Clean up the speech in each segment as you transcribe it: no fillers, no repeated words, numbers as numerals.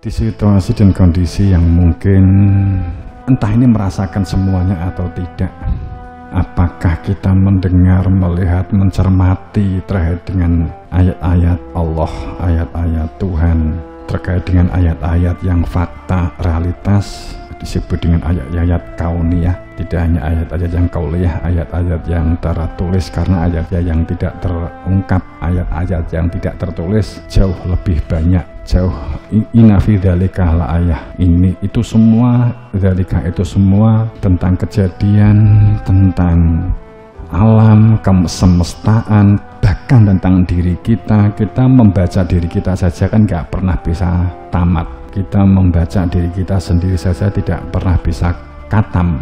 di situasi dan kondisi yang mungkin entah ini merasakan semuanya atau tidak. Apakah kita mendengar, melihat, mencermati terkait dengan ayat-ayat Allah, ayat-ayat Tuhan, terkait dengan ayat-ayat yang fakta, realitas, disebut dengan ayat-ayat kauniyah. Tidak hanya ayat-ayat yang kauliyah, ayat-ayat yang tertulis, karena ayat-ayat yang tidak terungkap, ayat-ayat yang tidak tertulis jauh lebih banyak, jauh. Inna fi dzalika laayah. Ini itu semua, dzalika itu semua tentang kejadian, tentang alam, kesemestaan, bahkan tentang diri kita. Kita membaca diri kita saja kan nggak pernah bisa tamat. Kita membaca diri kita sendiri saja tidak pernah bisa katam.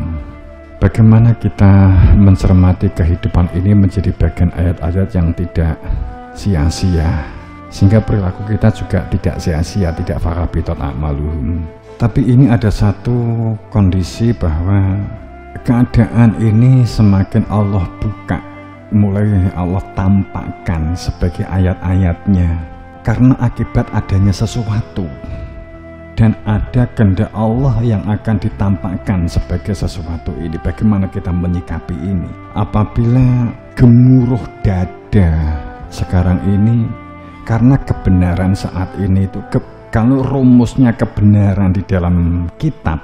Bagaimana kita mencermati kehidupan ini menjadi bagian ayat-ayat yang tidak sia-sia, sehingga perilaku kita juga tidak sia-sia, tidak farabitot a'maluhum. Tapi ini ada satu kondisi bahwa keadaan ini semakin Allah buka, mulai Allah tampakkan sebagai ayat-ayatnya, karena akibat adanya sesuatu. Dan ada kehendak Allah yang akan ditampakkan sebagai sesuatu ini. Bagaimana kita menyikapi ini? Apabila gemuruh dada sekarang ini karena kebenaran saat ini itu, kalau rumusnya kebenaran di dalam kitab,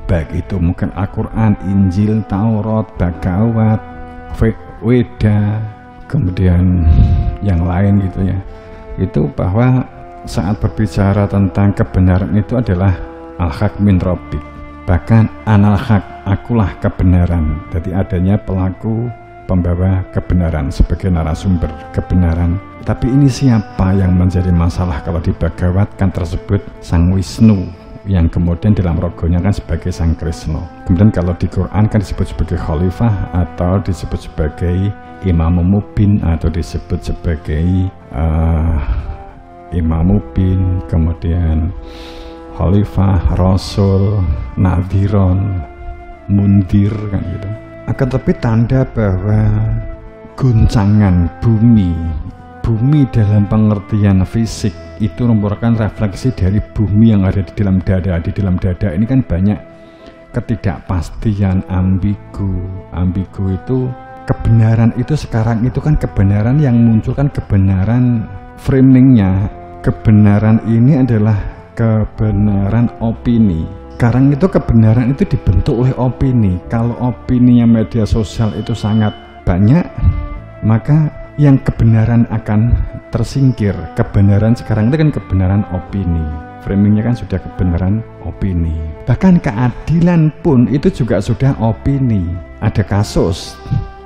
baik itu mungkin Al-Quran, Injil, Taurat, Bhagavad, Weda, kemudian yang lain gitu ya, itu bahwa saat berbicara tentang kebenaran itu adalah al-haq min rabbik, bahkan anal haq, akulah kebenaran. Jadi adanya pelaku pembawa kebenaran sebagai narasumber kebenaran. Tapi ini siapa yang menjadi masalah? Kalau di Bhagavad kan tersebut Sang Wisnu, yang kemudian dalam rogonya kan sebagai Sang Krishna. Kemudian kalau di Quran kan disebut sebagai khalifah, atau disebut sebagai Imam Mubin, atau disebut sebagai Imam Mubin, kemudian Khalifah, Rasul, Nadhiron, Mundir kan gitu. Akan tapi tanda bahwa guncangan bumi dalam pengertian fisik itu merupakan refleksi dari bumi yang ada di dalam dada. Di dalam dada ini kan banyak ketidakpastian, ambigu itu. Kebenaran itu sekarang itu kan kebenaran yang muncul kan kebenaran framingnya. Kebenaran ini adalah kebenaran opini. Sekarang itu kebenaran itu dibentuk oleh opini. Kalau opininya media sosial itu sangat banyak, maka yang kebenaran akan tersingkir. Kebenaran sekarang itu kan kebenaran opini. Framingnya kan sudah kebenaran opini. Bahkan keadilan pun itu juga sudah opini. Ada kasus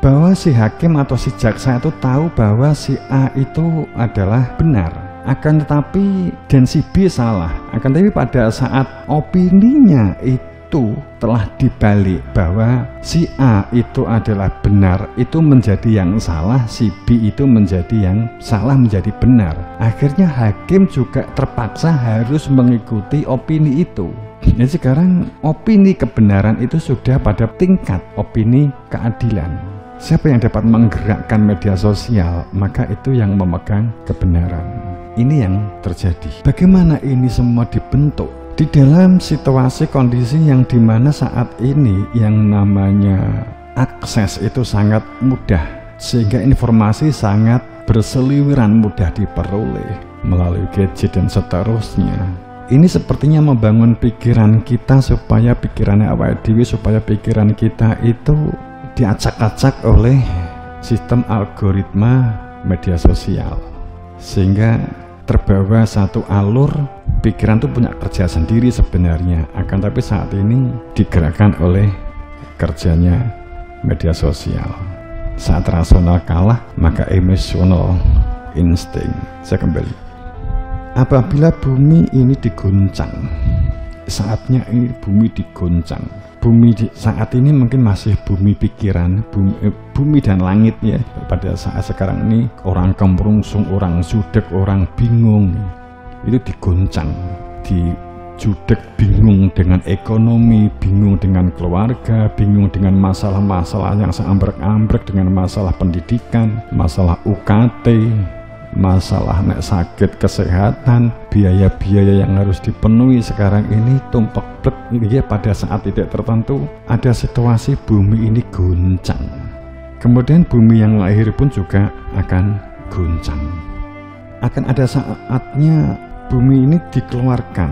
bahwa si hakim atau si jaksa itu tahu bahwa si A itu adalah benar, akan tetapi dan si B salah. Akan tetapi pada saat opininya itu telah dibalik bahwa si A itu adalah benar, itu menjadi yang salah, si B itu menjadi yang salah, menjadi benar. Akhirnya hakim juga terpaksa harus mengikuti opini itu. Jadi sekarang opini kebenaran itu sudah pada tingkat opini keadilan. Siapa yang dapat menggerakkan media sosial, maka itu yang memegang kebenaran. Ini yang terjadi. Bagaimana ini semua dibentuk di dalam situasi kondisi yang dimana saat ini yang namanya akses itu sangat mudah, sehingga informasi sangat berseliweran, mudah diperoleh melalui gadget dan seterusnya. Ini sepertinya membangun pikiran kita supaya pikirannya awake dhewe, supaya pikiran kita itu diacak-acak oleh sistem algoritma media sosial, sehingga terbawa satu alur pikiran itu punya kerja sendiri sebenarnya, akan tapi saat ini digerakkan oleh kerjanya media sosial. Saat rasional kalah, maka emosional insting. Saya kembali. Apabila bumi ini diguncang, saatnya ini bumi diguncang. Bumi saat ini mungkin masih bumi pikiran, bumi dan langit ya. Pada saat sekarang ini orang kemrungsung, orang judek, orang bingung, itu diguncang, dijudek, bingung dengan ekonomi, bingung dengan keluarga, bingung dengan masalah-masalah yang seambrek-ambrek, dengan masalah pendidikan, masalah UKT, masalah nek sakit kesehatan, biaya-biaya yang harus dipenuhi sekarang ini tumpek blek ya. Pada saat tidak tertentu ada situasi bumi ini goncang, kemudian bumi yang lahir pun juga akan goncang. Akan ada saatnya bumi ini dikeluarkan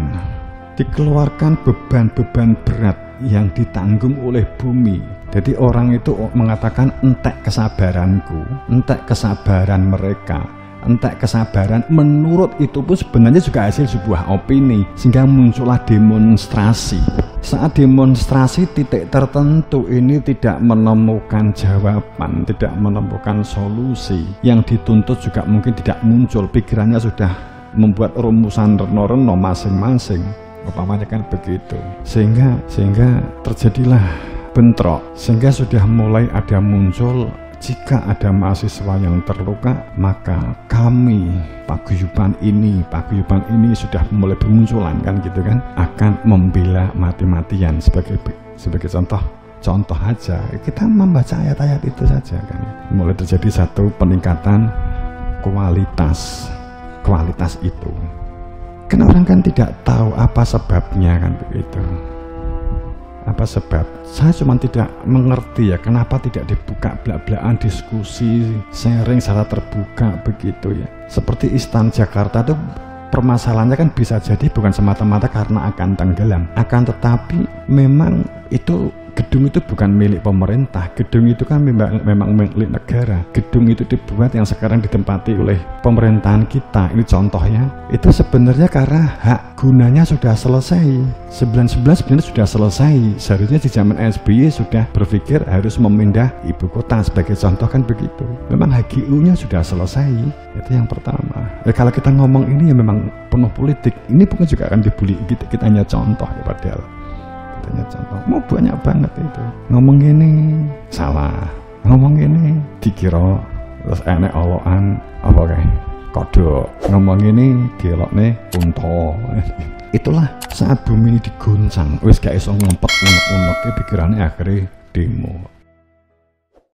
beban-beban berat yang ditanggung oleh bumi. Jadi orang itu mengatakan entek kesabaranku, entek kesabaran mereka, entek kesabaran. Menurut itu pun sebenarnya juga hasil sebuah opini, sehingga muncullah demonstrasi. Saat demonstrasi titik tertentu ini tidak menemukan jawaban, tidak menemukan solusi, yang dituntut juga mungkin tidak muncul, pikirannya sudah membuat rumusan reno-reno masing-masing, umpamanya kan begitu, sehingga terjadilah bentrok, sehingga sudah mulai ada muncul, jika ada mahasiswa yang terluka, maka kami paguyuban ini sudah mulai bermunculan kan gitu kan, akan membela mati-matian. Sebagai contoh aja, kita membaca ayat-ayat itu saja kan, mulai terjadi satu peningkatan kualitas itu. Kan orang kan tidak tahu apa sebabnya kan begitu. Apa sebab? Saya cuma tidak mengerti ya, kenapa tidak dibuka belak-belakan diskusi, sharing secara terbuka begitu ya. Seperti Istan Jakarta itu permasalahannya kan bisa jadi bukan semata-mata karena akan tenggelam, akan tetapi memang itu gedung itu bukan milik pemerintah, gedung itu kan memang milik negara. Gedung itu dibuat yang sekarang ditempati oleh pemerintahan kita. Ini contohnya, itu sebenarnya karena hak gunanya sudah selesai. 99 sebenarnya sudah selesai. Seharusnya di zaman SBY sudah berpikir harus memindah ibu kota sebagai contoh kan begitu. Memang HGU-nya sudah selesai. Itu yang pertama. Ya, kalau kita ngomong ini ya memang penuh politik. Ini bukan juga akan dibully, kita hanya contoh ya, padahal contoh mau banyak banget itu. Ngomong gini salah, ngomong gini dikira terus enek olokan apa kayak kodok, ngomong gini dielokne unta. Itulah saat bumi ini diguncang, wis gak iso ngempet unek-unek, pikirannya akhirnya demo.